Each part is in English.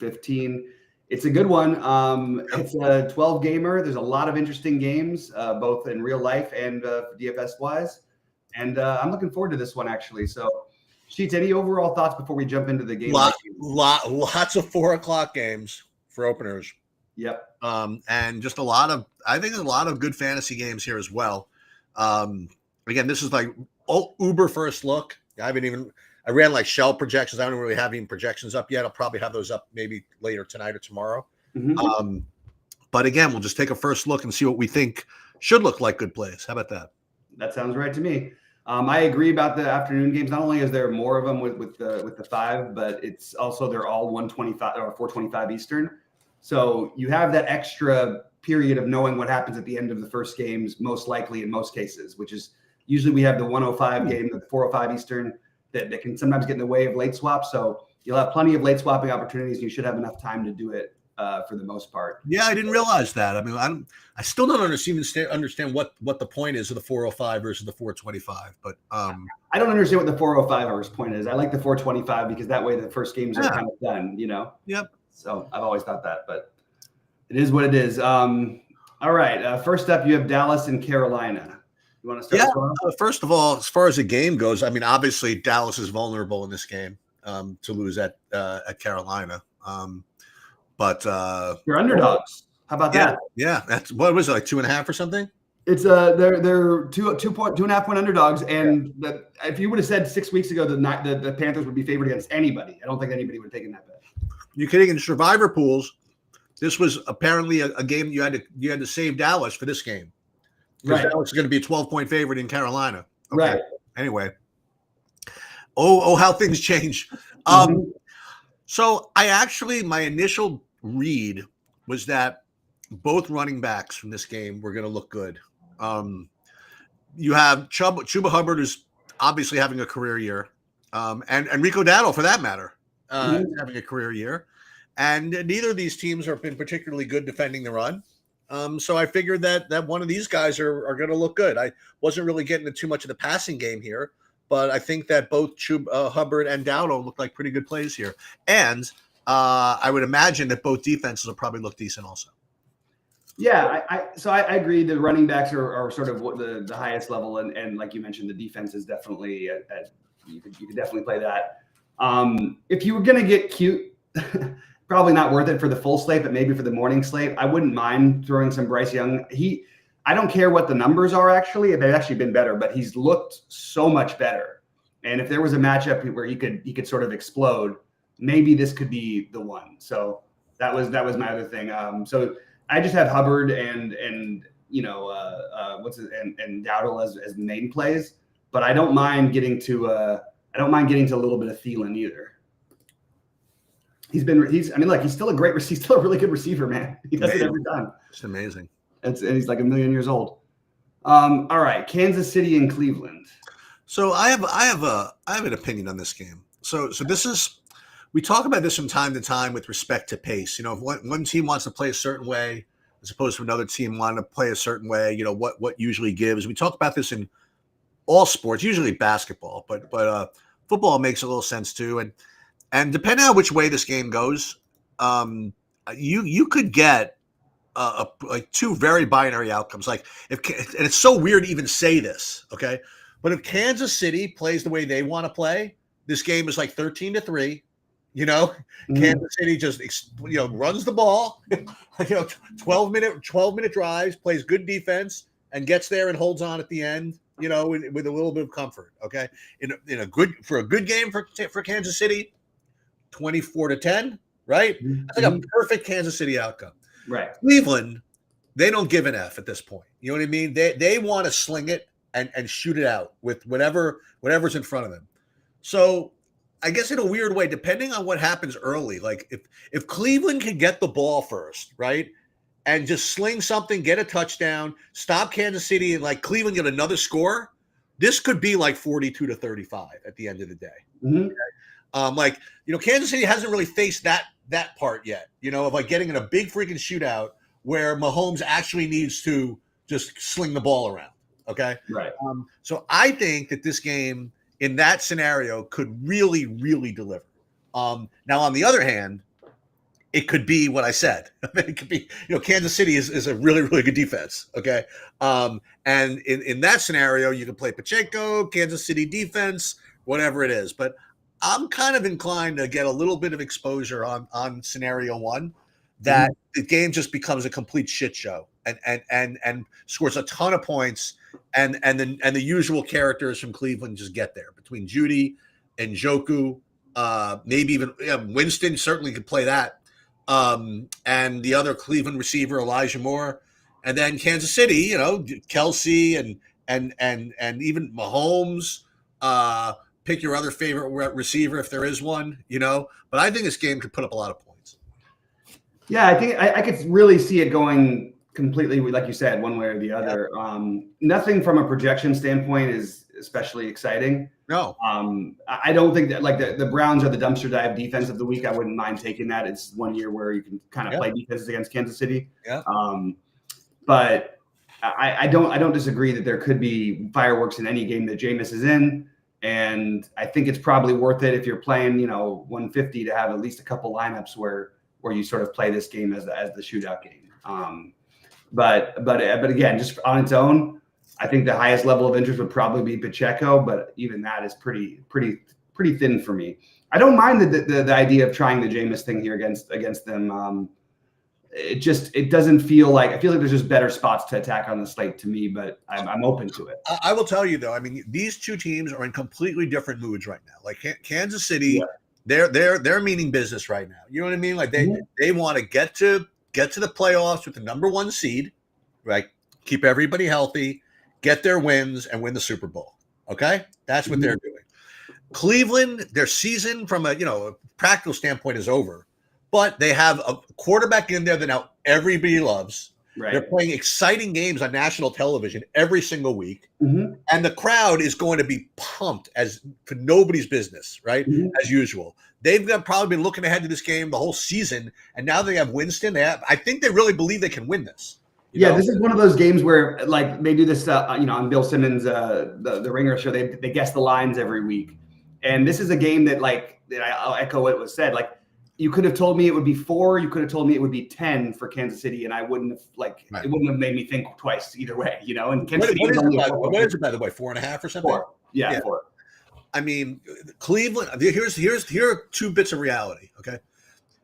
15. It's a good one. It's a 12 gamer. There's a lot of interesting games, both in real life and DFS wise. And I'm looking forward to this one, actually. So, Sheets, any overall thoughts before we jump into the game? Lots of 4:00 games for openers. Yep. And just I think there's a lot of good fantasy games here as well. Again, this is like uber first look. I ran like shell projections. I don't really have any projections up yet. I'll probably have those up maybe later tonight or tomorrow. Mm-hmm. But again, we'll just take a first look and see what we think should look like good plays. How about that? That sounds right to me. I agree about the afternoon games. Not only is there more of them with the 5, but it's also they're all 125 or 425 Eastern. So you have that extra period of knowing what happens at the end of the first games, most likely in most cases, which is usually we have the 105 game, the 405 Eastern that can sometimes get in the way of late swaps. So you'll have plenty of late swapping opportunities. And you should have enough time to do it for the most part. Yeah, I didn't realize that. I mean, I still don't understand what the point is of the 405 versus the 425. But I don't understand what the 405 point is. I like the 425 because that way the first games are kind of done, you know? Yep. So I've always thought that, but it is what it is. All right. First up, you have Dallas and Carolina. You want to start? Yeah. First of all, as far as the game goes, I mean, obviously Dallas is vulnerable in this game to lose at Carolina. But you're underdogs. How about that? Yeah, that's what was it, like 2.5 or something? It's they're 2.5 point underdogs, and if you would have said 6 weeks ago the Panthers would be favored against anybody, I don't think anybody would have taken that bet. You're kidding? In survivor pools, this was apparently a game you had to save Dallas for this game. Right. Dallas is going to be a 12-point favorite in Carolina. Okay. Right. Anyway. Oh, how things change. So my initial read was that both running backs from this game were going to look good. You have Chuba Hubbard, who's obviously having a career year, and Rico Dowdle, for that matter, having a career year. And neither of these teams have been particularly good defending the run. So I figured that one of these guys are going to look good. I wasn't really getting into too much of the passing game here, but I think that both Hubbard and Dowdle look like pretty good plays here. And I would imagine that both defenses will probably look decent also. Yeah, I agree. The running backs are sort of the highest level, and like you mentioned, the defense is definitely you could definitely play that. If you were going to get cute, probably not worth it for the full slate, but maybe for the morning slate, I wouldn't mind throwing some Bryce Young. I don't care what the numbers are actually. They've actually been better, but he's looked so much better. And if there was a matchup where he could sort of explode, maybe this could be the one. So that was my other thing. So I just have Hubbard and Dowdle as main plays, but I don't mind getting to a little bit of Thielen either. He's still a great receiver. He's still a really good receiver, man. He does it every time. It's amazing. And he's like 1,000,000 years old. All right, Kansas City and Cleveland. So I have an opinion on this game. So this is, we talk about this from time to time with respect to pace. You know, if one team wants to play a certain way as opposed to another team wanting to play a certain way, you know, what usually gives. We talk about this in all sports, usually basketball, but football makes a little sense too. And depending on which way this game goes, you could get like two very binary outcomes. Like and it's so weird to even say this, okay? But if Kansas City plays the way they want to play, this game is like 13-3. You know, Kansas City just runs the ball, 12-minute drives, plays good defense, and gets there and holds on at the end. You know, with a little bit of comfort. Okay, in a good game for Kansas City. 24-10, right? That's like a perfect Kansas City outcome. Right. Cleveland, they don't give an F at this point. You know what I mean? They want to sling it and shoot it out with whatever's in front of them. So I guess in a weird way, depending on what happens early, like if Cleveland can get the ball first, right? And just sling something, get a touchdown, stop Kansas City, and like Cleveland get another score, this could be like 42-35 at the end of the day. Mm-hmm. Okay? Kansas City hasn't really faced that part yet, of like getting in a big freaking shootout where Mahomes actually needs to just sling the ball around. Okay. Right. So I think that this game in that scenario could really, really deliver. Now, on the other hand, it could be what I said. It could be, Kansas City is a really, really good defense. Okay. And in that scenario, you can play Pacheco, Kansas City defense, whatever it is. But I'm kind of inclined to get a little bit of exposure on scenario one, that the game just becomes a complete shit show and scores a ton of points, and the usual characters from Cleveland just get there between Judy and Njoku, maybe even Winston certainly could play that. And the other Cleveland receiver, Elijah Moore, and then Kansas City, Kelsey and even Mahomes. Pick your other favorite receiver if there is one, But I think this game could put up a lot of points. Yeah, I think I could really see it going completely, like you said, one way or the other. Nothing from a projection standpoint is especially exciting. No. I don't think that, like, the Browns are the dumpster dive defense of the week. I wouldn't mind taking that. It's one year where you can kind of play defenses against Kansas City. Yeah. But I don't disagree that there could be fireworks in any game that Jameis is in. And I think it's probably worth it if you're playing, 150 to have at least a couple lineups where you sort of play this game as the shootout game. But again, just on its own, I think the highest level of interest would probably be Pacheco, but even that is pretty thin for me. I don't mind the idea of trying the Jameis thing here against them. It doesn't feel like, I feel like there's just better spots to attack on the slate to me, but I'm open to it. I will tell you though, I mean, these two teams are in completely different moods right now. Like Kansas City, they're meaning business right now. You know what I mean? Like they want to get to the playoffs with the number one seed, right? Keep everybody healthy, get their wins, and win the Super Bowl. Okay, that's what they're doing. Cleveland, their season from a practical standpoint is over. But they have a quarterback in there that now everybody loves. Right. They're playing exciting games on national television every single week. And the crowd is going to be pumped as for nobody's business, right? As usual. They've probably been looking ahead to this game the whole season. And now they have Winston. I think they really believe they can win this. You know? This is one of those games where, like, they do this, on Bill Simmons, the Ringer show. They guess the lines every week. And this is a game that I'll echo what was said. Like, you could have told me it would be 4. You could have told me it would be 10 for Kansas City, and I wouldn't have it wouldn't have made me think twice either way, And Kansas City what is it, by the way, 4.5 or something? 4. Yeah, 4. I mean, Cleveland. Here are 2 bits of reality. Okay,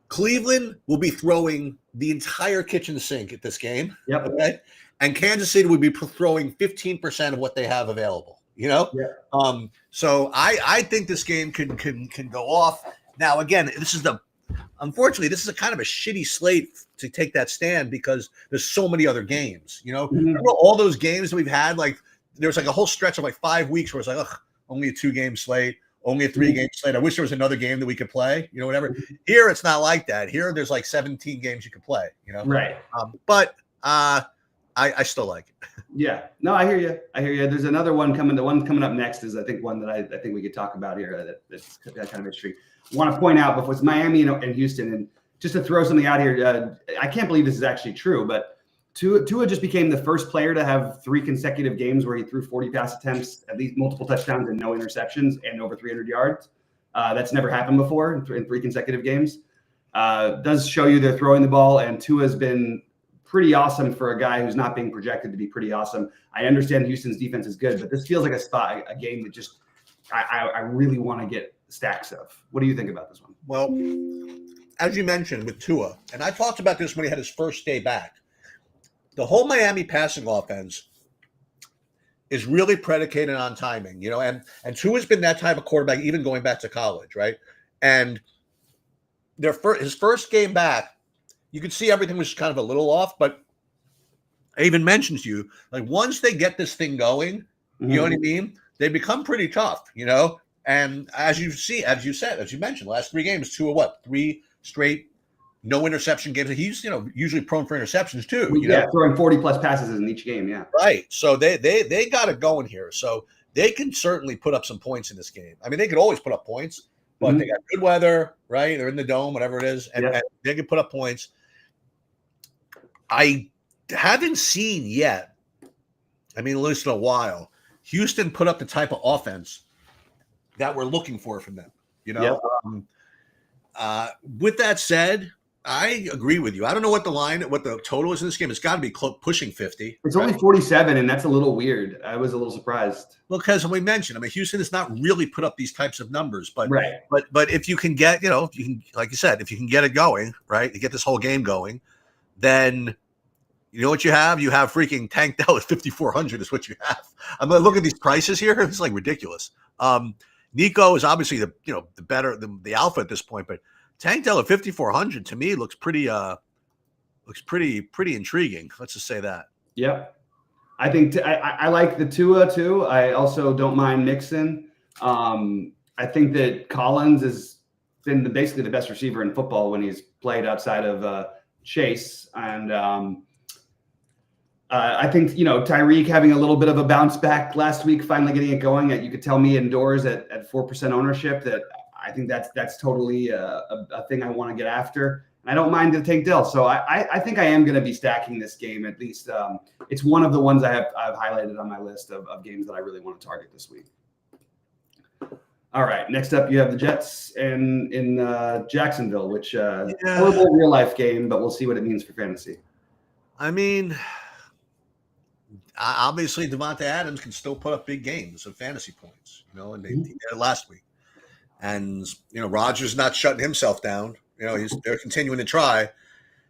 Cleveland will be throwing the entire kitchen sink at this game. Yep. Okay, and Kansas City would be throwing 15% of what they have available. Yeah. So I think this game can go off. Now, again, unfortunately, this is a kind of a shitty slate to take that stand because there's so many other games. Remember all those games that we've had? Like, there was like a whole stretch of like 5 weeks where it's like, only a 2-game slate, only a 3-game slate. I wish there was another game that we could play. Whatever. Here, it's not like that. Here, there's like 17 games you could play. Right. But I still like it. Yeah. No, I hear you. There's another one coming. The one coming up next is, I think, one that I think we could talk about here. That's kind of interesting. I want to point out before it's Miami and Houston, and just to throw something out here, I can't believe this is actually true, but Tua just became the first player to have 3 consecutive games where he threw 40 pass attempts, at least multiple touchdowns and no interceptions, and over 300 yards. That's never happened before in 3 consecutive games. Does show you they're throwing the ball, and Tua's been pretty awesome for a guy who's not being projected to be pretty awesome. I understand Houston's defense is good, but this feels like a game that just I really want to get stacks of. What do you think about this one? Well, as you mentioned with Tua, and I talked about this when he had his first day back, the whole Miami passing offense is really predicated on timing, and Tua's been that type of quarterback even going back to college, right? And his first game back, you could see everything was kind of a little off, but I even mentioned to you, like, once they get this thing going, you know what I mean? They become pretty tough, And as you mentioned, last 3 games, 3 straight no interception games. He's usually prone for interceptions too. Throwing 40 plus passes in each game. Yeah, right. So they got it going here. So they can certainly put up some points in this game. I mean, they could always put up points, but they got good weather, right? They're in the dome, whatever it is, and they can put up points. I haven't seen yet. I mean, at least in a while, Houston put up the type of offense that we're looking for from them. With that said, I agree with you. I don't know what the total is in this game. It's got to be pushing 50. It's only 47, and that's a little weird. I was a little surprised. Well, because we mentioned, Houston has not really put up these types of numbers, but right. But if you can get, if you can, like you said, if you can get it going, right, you get this whole game going, then you know what you have? You have freaking Tank Dell at 5,400 is what you have. I'm gonna look at these prices here. It's like ridiculous. Nico is obviously the alpha at this point, but Tank Dell at 5,400 to me looks pretty intriguing. Let's just say that. Yep. I think I like the Tua too. I also don't mind Mixon. I think that Collins has been basically the best receiver in football when he's played outside of Chase. And I think, Tyreek having a little bit of a bounce back last week, finally getting it going. You could tell me indoors at 4% ownership that I think that's totally a thing I want to get after. I don't mind the Tank Dell. So I think I am going to be stacking this game. At least it's one of the ones I've highlighted on my list of games that I really want to target this week. All right. Next up, you have the Jets in Jacksonville, which horrible real life game, but we'll see what it means for fantasy. I mean, obviously Devontae Adams can still put up big games of fantasy points, and they did it last week. And, Rodgers not shutting himself down. They're continuing to try.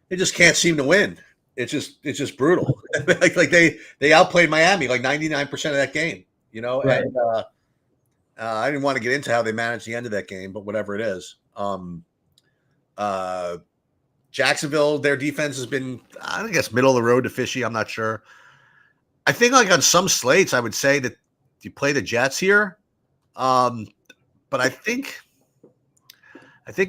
They just can't seem to win. It's just brutal. like they outplayed Miami like 99% of that game, Right. And I didn't want to get into how they managed the end of that game, but whatever it is. Jacksonville, their defense has been, I guess, middle of the road to fishy. I'm not sure. I think like on some slates, I would say that you play the Jets here. But I think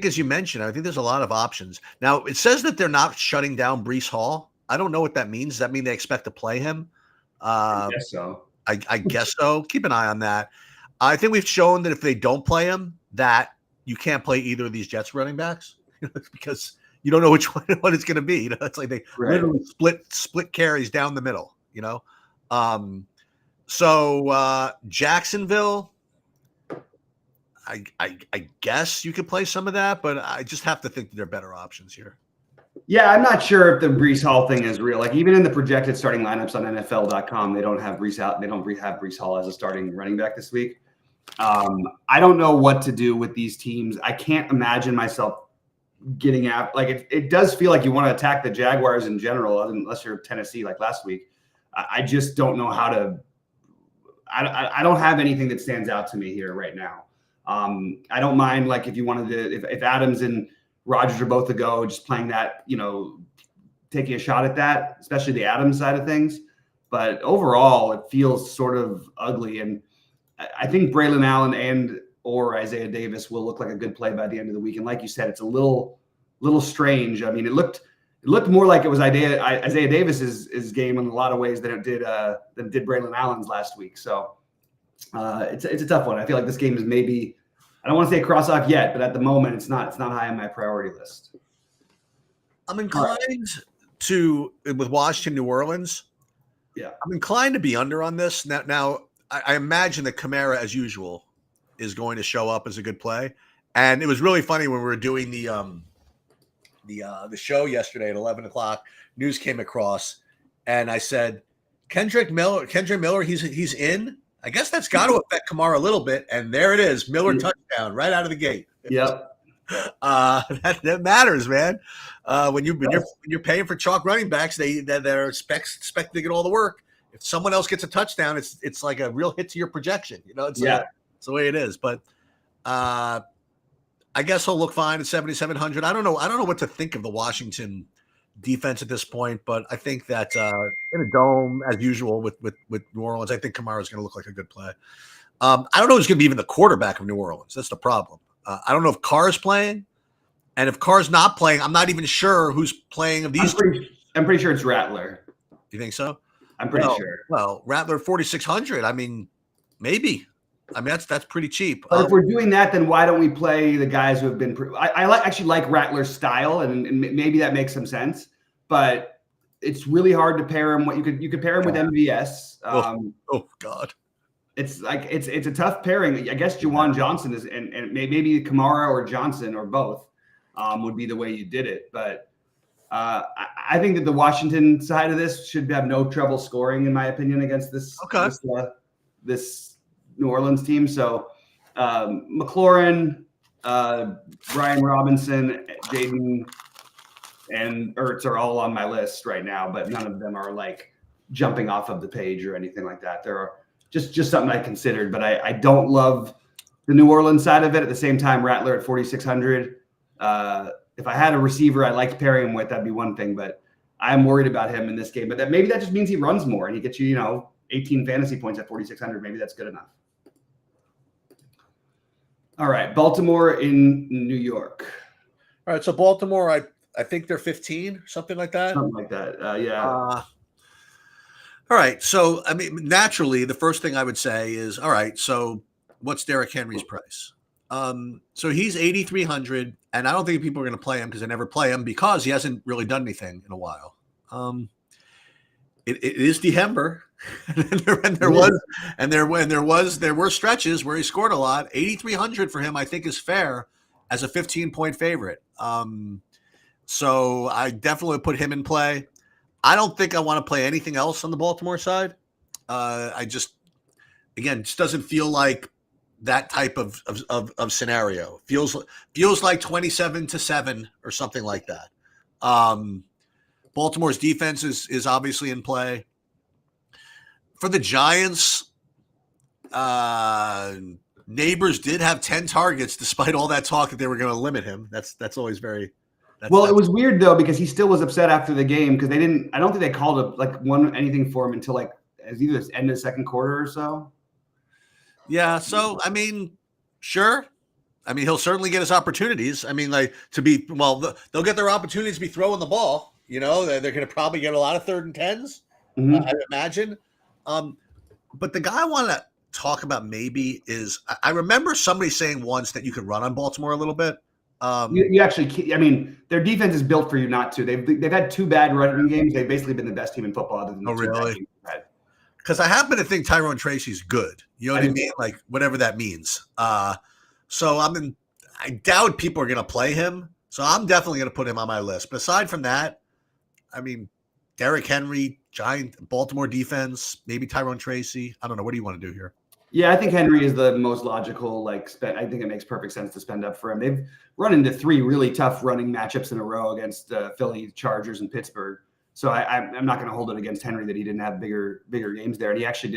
as you mentioned, I think there's a lot of options. Now, it says that they're not shutting down Breece Hall. I don't know what that means. Does that mean they expect to play him? I guess so. I guess so. Keep an eye on that. I think we've shown that if they don't play him, that you can't play either of these Jets running backs because you don't know which one it's going to be. It's like they literally split carries down the middle, So Jacksonville, I guess you could play some of that, but I just have to think that there are better options here. Yeah, I'm not sure if the Breece Hall thing is real. Like even in the projected starting lineups on NFL.com, they don't have Breece out. They don't have Breece Hall as a starting running back this week. I don't know what to do with these teams. I can't imagine myself getting out. Like it does feel like you want to attack the Jaguars in general, unless you're Tennessee like last week. I just don't know how to. I don't have anything that stands out to me here right now. I don't mind like if you wanted to, if Adams and Rodgers are both to go, just playing that, taking a shot at that, especially the Adams side of things. But overall, it feels sort of ugly. And I think Braylon Allen or Isaiah Davis will look like a good play by the end of the week. And like you said, it's a little strange. I mean, it looked more like it was Isaiah Davis's game in a lot of ways than it did Braylon Allen's last week. So it's a tough one. I feel like this game is maybe, I don't want to say cross off yet, but at the moment it's not high on my priority list. I'm inclined to, with Washington, New Orleans. Yeah. I'm inclined to be under on this. Now I imagine that Kamara, as usual, is going to show up as a good play. And it was really funny when we were doing the show yesterday at 11 o'clock, news came across and I said, Kendrick Miller, he's in. I guess that's got to affect Kamara a little bit. And there it is. Miller touchdown right out of the gate. Yep. That matters, man. When you're paying for chalk running backs, they're expected to get all the work. If someone else gets a touchdown, it's like a real hit to your projection. It's the way it is. But I guess he'll look fine at 7,700. I don't know what to think of the Washington defense at this point, but I think that in a dome, as usual with New Orleans, I think Kamara's going to look like a good play. I don't know who's going to be even the quarterback of New Orleans. That's the problem. I don't know if Carr's playing, and if Carr's not playing, I'm not even sure who's playing of these. I'm pretty sure it's Rattler. You think so? I'm pretty sure. Well, Rattler 4,600. I mean, maybe. I mean, that's pretty cheap. But if we're doing that, then why don't we play the guys who have been? I actually like Rattler's style, and maybe that makes some sense. But it's really hard to pair him. You could pair him with MVS. Oh God. It's like it's a tough pairing. I guess Juwan Johnson is, and maybe Kamara or Johnson or both. would be the way you did it. But I think that the Washington side of this should have no trouble scoring, in my opinion, against this this New Orleans team. So McLaurin, Brian Robinson, Jaden, and Ertz are all on my list right now, but none of them are like jumping off of the page or anything like that. They're just something I considered, but I don't love the New Orleans side of it. At the same time, Rattler at 4,600. If I had a receiver I liked pairing him with, that'd be one thing, but I'm worried about him in this game. But maybe that just means he runs more and he gets you, 18 fantasy points at 4,600. Maybe that's good enough. All right, Baltimore in New York. All right, so Baltimore, I think they're 15, something like that. Something like that, yeah. All right, so I mean, naturally, the first thing I would say is, all right, so what's Derrick Henry's price? So he's 8,300, and I don't think people are going to play him because they never play him because he hasn't really done anything in a while. It is December, and there were stretches where he scored a lot. 8,300 for him, I think, is fair as a 15-point favorite. So I definitely put him in play. I don't think I want to play anything else on the Baltimore side. Just doesn't feel like that type of scenario. Feels like 27-7 or something like that. Baltimore's defense is obviously in play. For the Giants, Neighbors did have 10 targets despite all that talk that they were going to limit him. That's always very. It was weird though because he still was upset after the game because they didn't. I don't think they called anything for him until as either the end of the second quarter or so. Yeah. So I mean, sure. I mean, he'll certainly get his opportunities. I mean, they'll get their opportunities to be throwing the ball. They're going to probably get a lot of 3rd and 10s. Mm-hmm. I imagine. But the guy I want to talk about maybe is I remember somebody saying once that you could run on Baltimore a little bit. You actually, I mean, their defense is built for you not to. They've had 2 bad running games. They've basically been the best team in football. Other than the 2 bad games they've had. Because I happen to think Tyrone Tracy's good. You know what I mean? Like whatever that means. So I doubt people are going to play him. So I'm definitely going to put him on my list. But aside from that, I mean, Derrick Henry, giant Baltimore defense, maybe Tyrone Tracy. I don't know. What do you want to do here? Yeah, I think Henry is the most logical. I think it makes perfect sense to spend up for him. They've run into 3 really tough running matchups in a row against Philly, Chargers, and Pittsburgh. So I'm not going to hold it against Henry that he didn't have bigger games there. And he actually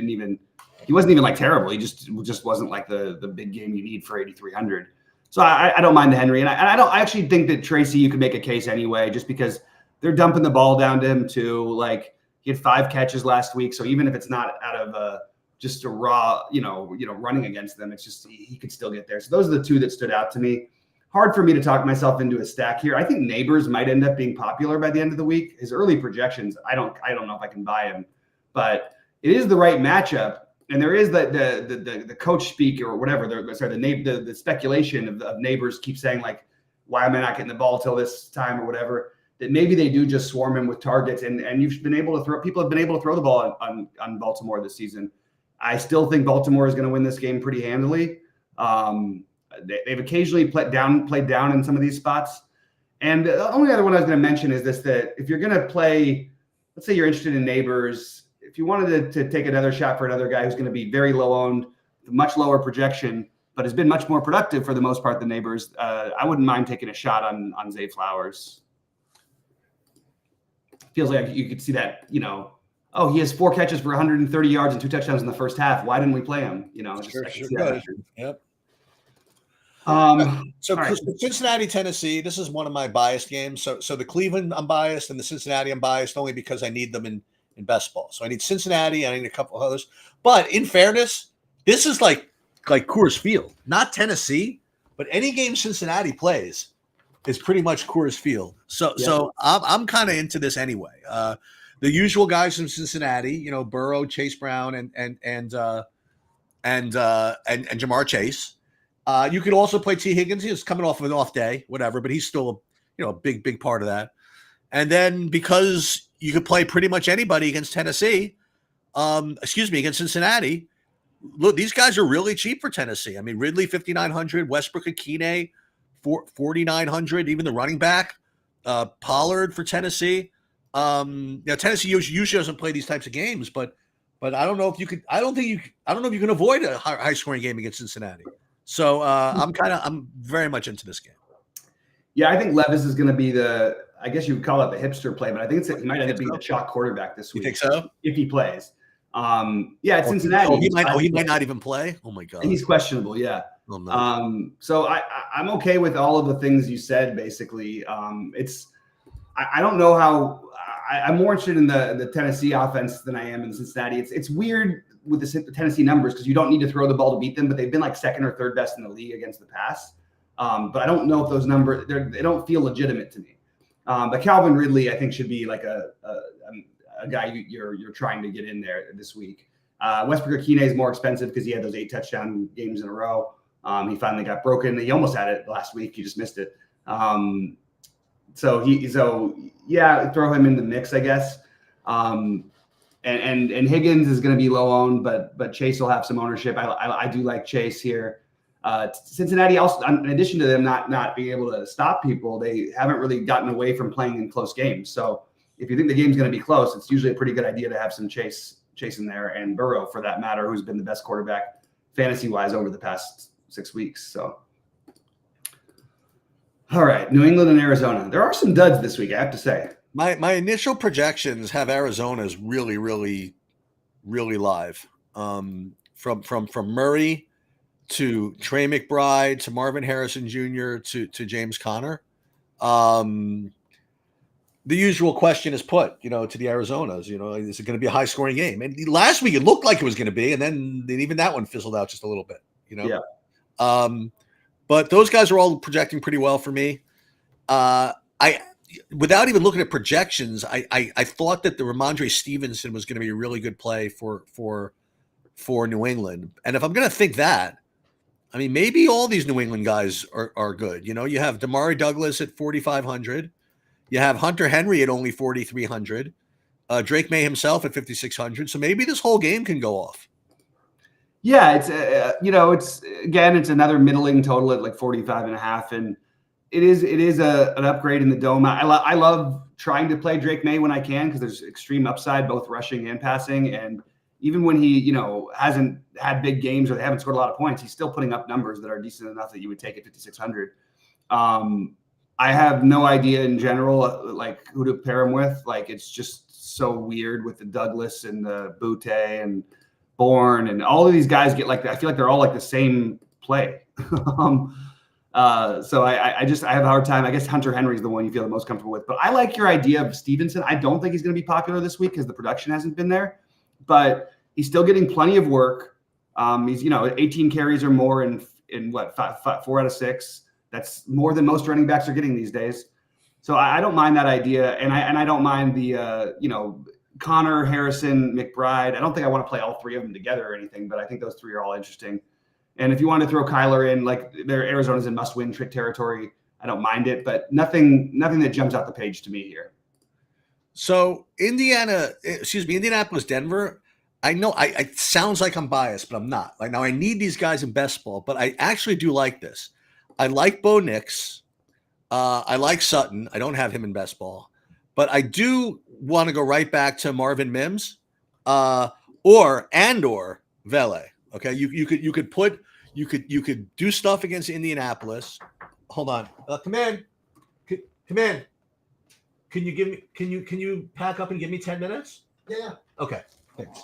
he wasn't even terrible. He just wasn't like the big game you need for 8,300. So I don't mind the Henry, and I actually think that Tracy you could make a case anyway, just because they're dumping the ball down to him too. He had 5 catches last week, so even if it's not out of just a raw, running against them, it's just he could still get there. So those are the 2 that stood out to me. Hard for me to talk myself into a stack here. I think Neighbors might end up being popular by the end of the week. His early projections, I don't know if I can buy him, but it is the right matchup. And there is the coach speak or whatever. The speculation of Neighbors keep saying why am I not getting the ball till this time or whatever? That maybe they do just swarm him with targets, and you've been able to throw. People have been able to throw the ball on Baltimore this season. I still think Baltimore is going to win this game pretty handily. They've occasionally played down in some of these spots. And the only other one I was going to mention is that if you're going to play, let's say you're interested in Neighbors, if you wanted to take another shot for another guy who's going to be very low owned, much lower projection, but has been much more productive for the most part than Neighbors, I wouldn't mind taking a shot on Zay Flowers. Feels like you could see that, he has 4 catches for 130 yards and 2 touchdowns in the first half. Why didn't we play him? Sure. Yep. So right. Cincinnati, Tennessee, this is one of my biased games. So the Cleveland, I'm biased, and the Cincinnati, I'm biased only because I need them in best ball. So I need Cincinnati, I need a couple of others. But in fairness, this is like Coors Field, not Tennessee, but any game Cincinnati plays is pretty much Coors Field. So I'm kind of into this anyway. The usual guys from Cincinnati, Burrow, Chase Brown, and Jamar Chase. You could also play T. Higgins. He's coming off of an off day, whatever, but he's still a big part of that. And then because you could play pretty much anybody against Tennessee, against Cincinnati. Look, these guys are really cheap for Tennessee. I mean, Ridley 5,900, Westbrook Akine 4,900. Even the running back, Pollard for Tennessee. Now Tennessee usually doesn't play these types of games, but I don't know if you could. I don't know if you can avoid a high scoring game against Cincinnati. So I'm very much into this game. Yeah, I think Levis is going to be I guess you would call it the hipster play, but I think he might end up being the chalk quarterback this week. You think so? If he plays. It's Cincinnati. He might not even play. Oh my God. He's questionable. Yeah. Oh, no. So I'm okay with all of the things you said, basically. I don't know how I'm more interested in the Tennessee offense than I am in Cincinnati. It's weird with the Tennessee numbers because you don't need to throw the ball to beat them, but they've been like second or third best in the league against the pass. But I don't know if those numbers, they don't feel legitimate to me. But Calvin Ridley, I think, should be like a guy you're trying to get in there this week. Westbrook-Akine is more expensive because he had those 8 touchdown games in a row. He finally got broken. He almost had it last week. He just missed it. So throw him in the mix, I guess. And Higgins is going to be low owned, but Chase will have some ownership. I do like Chase here. Cincinnati also, in addition to them not being able to stop people, they haven't really gotten away from playing in close games. So if you think the game's going to be close, it's usually a pretty good idea to have some Chase in there, and Burrow for that matter, who's been the best quarterback fantasy wise over the past 6 weeks. So. All right, New England and Arizona. There are some duds this week, I have to say. My initial projections have Arizona's really, really, really live. From Murray to Trey McBride to Marvin Harrison Jr. to James Conner. The usual question is put, to the Arizonas. Is it going to be a high scoring game? And last week it looked like it was going to be, and then even that one fizzled out just a little bit. Yeah. But those guys are all projecting pretty well for me. Without even looking at projections, I thought that the Ramondre Stevenson was going to be a really good play for New England. And if I'm going to think that, I mean, maybe all these New England guys are good. You have Damari Douglas at 4,500. You have Hunter Henry at only 4,300. Drake May himself at 5,600. So maybe this whole game can go off. Yeah, it's another middling total at like 45.5, and it is an upgrade in the dome. I love trying to play Drake May when I can because there's extreme upside both rushing and passing, and even when he hasn't had big games or they haven't scored a lot of points, he's still putting up numbers that are decent enough that you would take at 5,600. I have no idea in general like who to pair him with. Like it's just so weird with the Douglas and the Butte and Bourne and all of these guys get like I feel like they're all like the same play. So I have a hard time. I guess Hunter Henry is the one you feel the most comfortable with, but I like your idea of Stevenson. I don't think he's going to be popular this week because the production hasn't been there, but he's still getting plenty of work. He's 18 carries or more in what 4 out of 6. That's more than most running backs are getting these days. So I don't mind that idea, and I don't mind the Connor, Harrison, McBride. I don't think I want to play all 3 of them together or anything, but I think those 3 are all interesting. And if you want to throw Kyler in, like Arizona's in must-win trick territory, I don't mind it, but nothing that jumps out the page to me here. So Indianapolis, Denver. I know it sounds like I'm biased, but I'm not. Like now I need these guys in best ball, but I actually do like this. I like Bo Nix. I like Sutton. I don't have him in best ball. But I do want to go right back to Marvin Mims, or Vele. Okay, you could do stuff against Indianapolis. Hold on, come in. Can you pack up and give me 10 minutes? Yeah. Okay, thanks.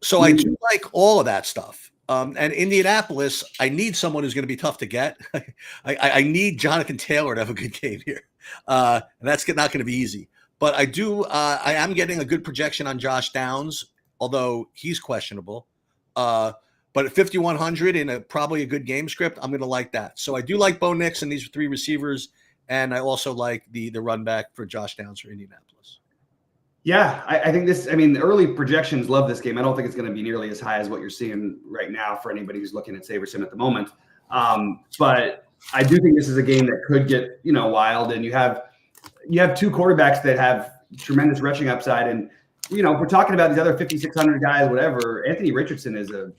So I do like all of that stuff. And Indianapolis, I need someone who's going to be tough to get. I need Jonathan Taylor to have a good game here. And that's not going to be easy. But I am getting a good projection on Josh Downs, although he's questionable. But at 5,100 in probably a good game script, I'm going to like that. So I do like Bo Nix and these 3 receivers. And I also like the run back for Josh Downs for Indianapolis. Yeah, I think the early projections love this game. I don't think it's going to be nearly as high as what you're seeing right now for anybody who's looking at SaberSim at the moment. But I do think this is a game that could get, wild. And you have 2 quarterbacks that have tremendous rushing upside. And, if we're talking about these other 5,600 guys, whatever, Anthony Richardson is a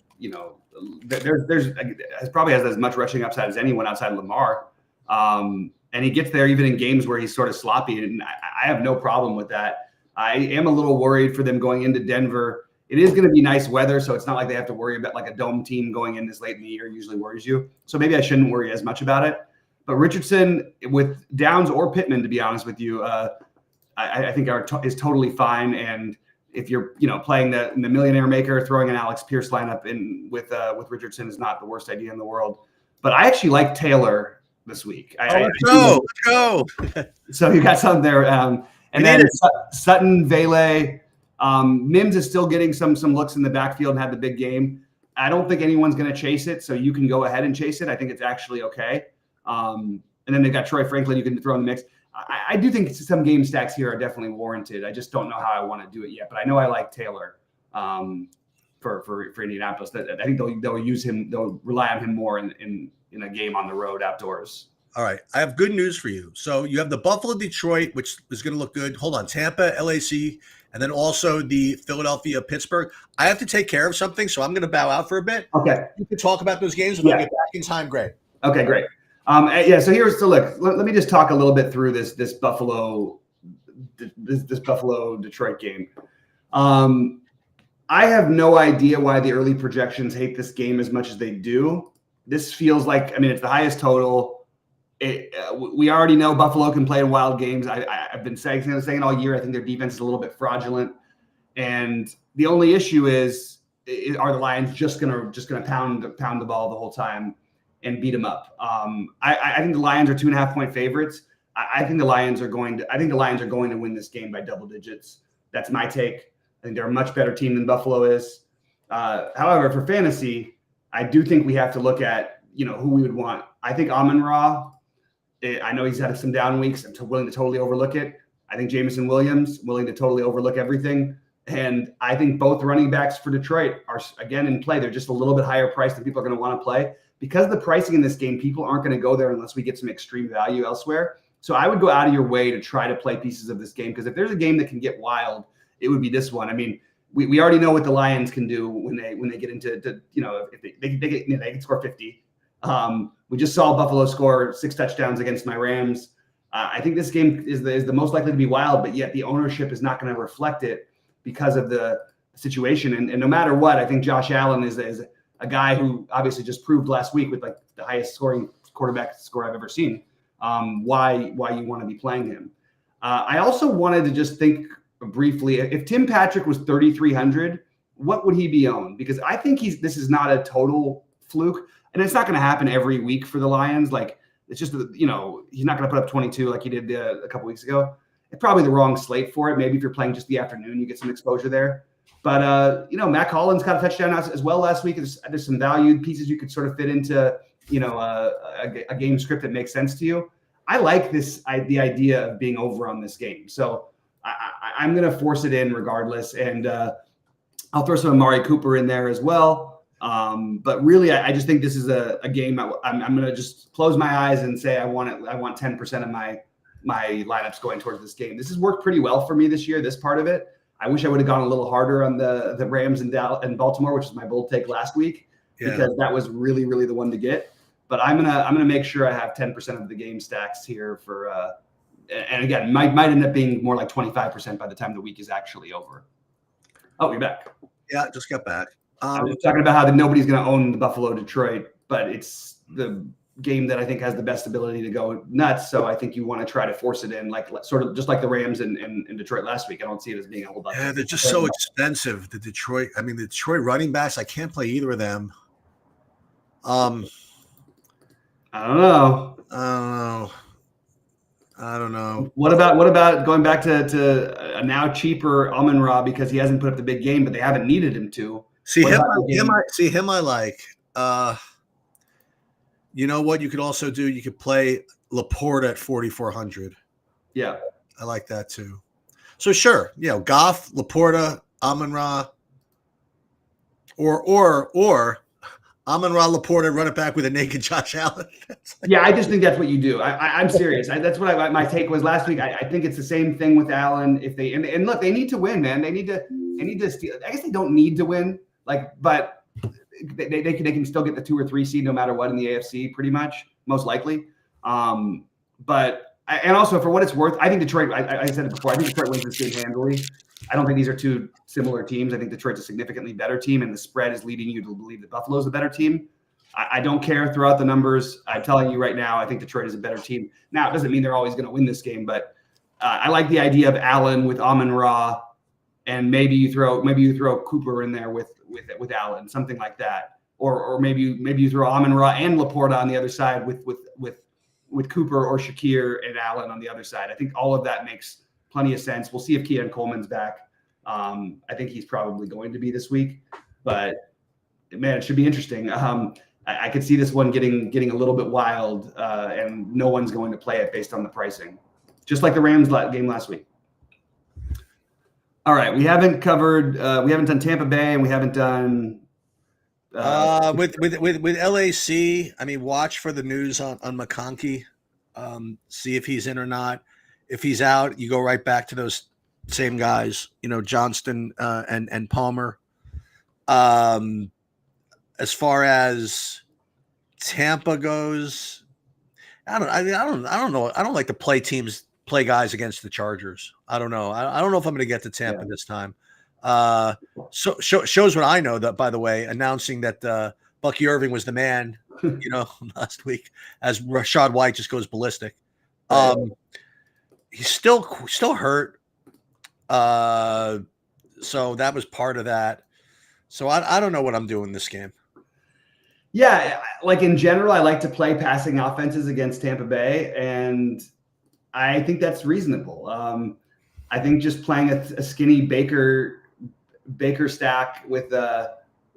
there's probably has as much rushing upside as anyone outside of Lamar. And he gets there even in games where he's sort of sloppy, and I have no problem with that. I am a little worried for them going into Denver. It is going to be nice weather, so it's not like they have to worry about like a dome team going in this late in the year usually worries you. So maybe I shouldn't worry as much about it. But Richardson with Downs or Pittman, to be honest with you, I think is totally fine. And if you're playing the millionaire maker, throwing an Alex Pierce lineup in with Richardson is not the worst idea in the world. But I actually like Taylor this week. Let's go. So you got something there. And then Sutton, Vele, Mims is still getting some looks in the backfield and had the big game. I don't think anyone's going to chase it, so you can go ahead and chase it. I think it's actually okay. And then they've got Troy Franklin you can throw in the mix. I do think some game stacks here are definitely warranted. I just don't know how I want to do it yet, but I know I like Taylor for Indianapolis. I think they'll use him. They'll rely on him more in a game on the road outdoors. All right. I have good news for you. So you have the Buffalo, Detroit, which is going to look good. Hold on. Tampa, LAC, and then also the Philadelphia, Pittsburgh. I have to take care of something, so I'm going to bow out for a bit. Okay. You can talk about those games when we get back in time. Great. Okay, great. So look, let me just talk a little bit through this Buffalo Detroit game. I have no idea why the early projections hate this game as much as they do. This feels like, it's the highest total. We already know Buffalo can play in wild games. I've been saying it all year. I think their defense is a little bit fraudulent, and the only issue is are the Lions just gonna pound the ball the whole time and beat them up? I think the Lions are 2.5-point favorites. I think the Lions are going to win this game by double digits. That's my take. I think they're a much better team than Buffalo is. However, for fantasy, I do think we have to look at who we would want. I think Amon-Ra. I know he's had some down weeks. I'm willing to totally overlook it. I think Jameson Williams willing to totally overlook everything. And I think both running backs for Detroit are, again, in play. They're just a little bit higher priced than people are going to want to play. Because of the pricing in this game, people aren't going to go there unless we get some extreme value elsewhere. So I would go out of your way to try to play pieces of this game, because if there's a game that can get wild, it would be this one. We already know what the Lions can do when they get into if they can score 50. We just saw Buffalo score 6 touchdowns against my Rams. I think this game is the most likely to be wild, but yet the ownership is not going to reflect it because of the situation. And no matter what, I think Josh Allen is a guy who obviously just proved last week with like the highest scoring quarterback score I've ever seen. Why you want to be playing him. I also wanted to just think briefly, if Tim Patrick was 3,300, what would he be owned? Because I think this is not a total fluke. And it's not going to happen every week for the Lions. Like, it's just, he's not going to put up 22 like he did a couple weeks ago. It's probably the wrong slate for it. Maybe if you're playing just the afternoon, you get some exposure there. But, Matt Collins got a touchdown as well last week. There's some valued pieces you could sort of fit into, a game script that makes sense to you. I like the idea of being over on this game. So I'm going to force it in regardless. And I'll throw some Amari Cooper in there as well. But really, I just think this is a game. I'm going to just close my eyes and say I want 10% of my lineups going towards this game. This has worked pretty well for me this year, this part of it. I wish I would have gone a little harder on the Rams and Baltimore, which is my bold take last week, because that was really, really the one to get. But I'm gonna make sure I have 10% of the game stacks here for. And again, might end up being more like 25% by the time the week is actually over. Oh, you're back. Yeah, just got back. I was talking about how nobody's going to own the Buffalo Detroit, but it's the game that I think has the best ability to go nuts. So I think you want to try to force it in, like sort of just like the Rams in Detroit last week. I don't see it as being a whole bunch. Yeah, they're just so expensive. The Detroit running backs, I can't play either of them. I don't know. What about going back to a now cheaper Amon-Ra because he hasn't put up the big game, but they haven't needed him to. I like. You know what you could also do? You could play Laporta at 4,400. Yeah. I like that too. So sure, Goff, Laporta, Amon-Ra, or Amon-Ra, Laporta, run it back with a naked Josh Allen. Yeah, I just think that's what you do. I'm serious. That's what my take was last week. I think it's the same thing with Allen. If they and look, they need to win, man. They need to steal. I guess they don't need to win, but they can still get the 2 or 3 seed no matter what in the AFC, pretty much, most likely. And also for what it's worth, I think Detroit. I said it before. I think Detroit wins this game handily. I don't think these are two similar teams. I think Detroit's a significantly better team, and the spread is leading you to believe that Buffalo's a better team. I don't care throughout the numbers. I'm telling you right now, I think Detroit is a better team. Now, it doesn't mean they're always going to win this game, but I like the idea of Allen with Amon-Ra, and maybe you throw Cooper in there with Allen, something like that, or maybe you throw Amon-Ra and Laporta on the other side with Cooper or Shakir and Allen on the other side. I think all of that makes plenty of sense. We'll see if Keon Coleman's back. I think he's probably going to be this week, but man, it should be interesting. I could see this one getting a little bit wild, and no one's going to play it based on the pricing, just like the Rams game last week. All right, we haven't done Tampa Bay, and we haven't done with LAC. I mean, watch for the news on McConkey. See if he's in or not. If he's out, you go right back to those same guys, Johnston and Palmer. As far as Tampa goes, I don't know. I don't like to play guys against the Chargers. I don't know. I don't know if I'm going to get to Tampa this time. So shows what I know, that, by the way, announcing that Bucky Irving was the man, last week, as Rashad White just goes ballistic. He's still hurt. So that was part of that. So I don't know what I'm doing this game. Yeah, like in general, I like to play passing offenses against Tampa Bay, and I think that's reasonable. I think just playing a skinny Baker stack with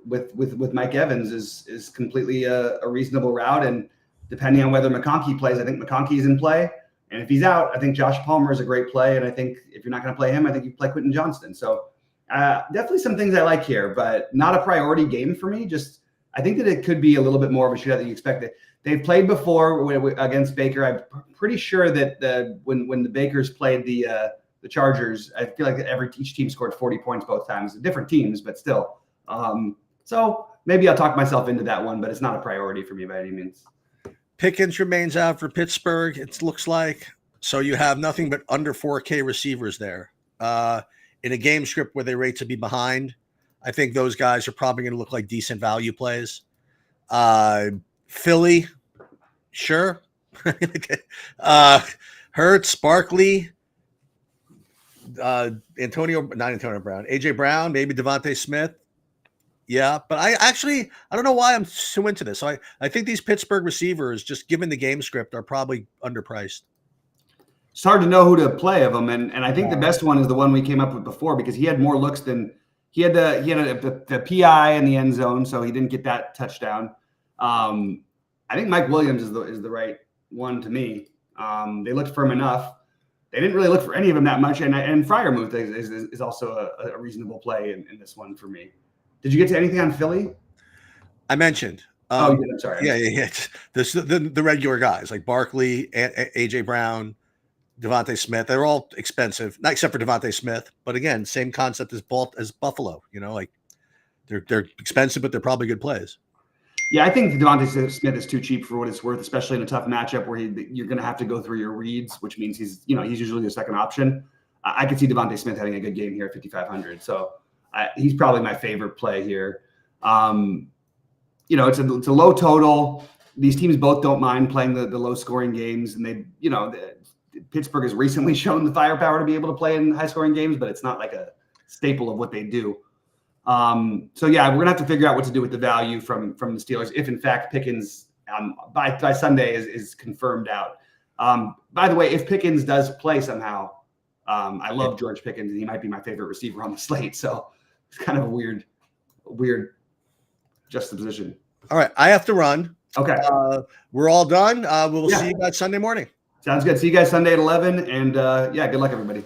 Mike Evans is completely a reasonable route. And depending on whether McConkey plays, I think McConkey's in play. And if he's out, I think Josh Palmer is a great play. And I think if you're not going to play him, I think you play Quentin Johnston. So definitely some things I like here, but not a priority game for me. Just I think that it could be a little bit more of a shootout than you expected. They've played before against Baker. I'm pretty sure that when the Bakers played the Chargers, I feel like each team scored 40 points both times. Different teams, but still. So maybe I'll talk myself into that one, but it's not a priority for me by any means. Pickens remains out for Pittsburgh, it looks like. So you have nothing but under 4K receivers there. In a game script where they rate to be behind, I think those guys are probably going to look like decent value plays. Philly, sure. Hurts, Barkley, not Antonio Brown, AJ Brown, maybe Devontae Smith. Yeah, but I don't know why I'm so into this. So I think these Pittsburgh receivers, just given the game script, are probably underpriced. It's hard to know who to play of them, and I think the best one is the one we came up with before, because he had more looks than he had the PI in the end zone, so he didn't get that touchdown. I think Mike Williams is the right one to me. They looked for him enough. They didn't really look for any of them that much, and Freiermuth is also a reasonable play in this one for me. Did you get to anything on Philly? I mentioned. I'm sorry. Yeah. The regular guys like Barkley, AJ Brown, Devontae Smith. They're all expensive, not except for Devontae Smith. But again, same concept as Buffalo. Like they're expensive, but they're probably good plays. Yeah, I think Devontae Smith is too cheap for what it's worth, especially in a tough matchup where you're going to have to go through your reads, which means he's usually the second option. I could see Devontae Smith having a good game here at 5,500. So he's probably my favorite play here. It's a low total. These teams both don't mind playing the low scoring games, and Pittsburgh has recently shown the firepower to be able to play in high scoring games, but it's not like a staple of what they do. So yeah, we're gonna have to figure out what to do with the value from the Steelers if in fact Pickens by Sunday is confirmed out. By the way, if Pickens does play somehow, I love George Pickens, and he might be my favorite receiver on the slate. So it's kind of a weird juxtaposition. All right, I have to run. Okay, we're all done. We'll see you guys Sunday morning. Sounds good. See you guys Sunday at 11, and good luck, everybody.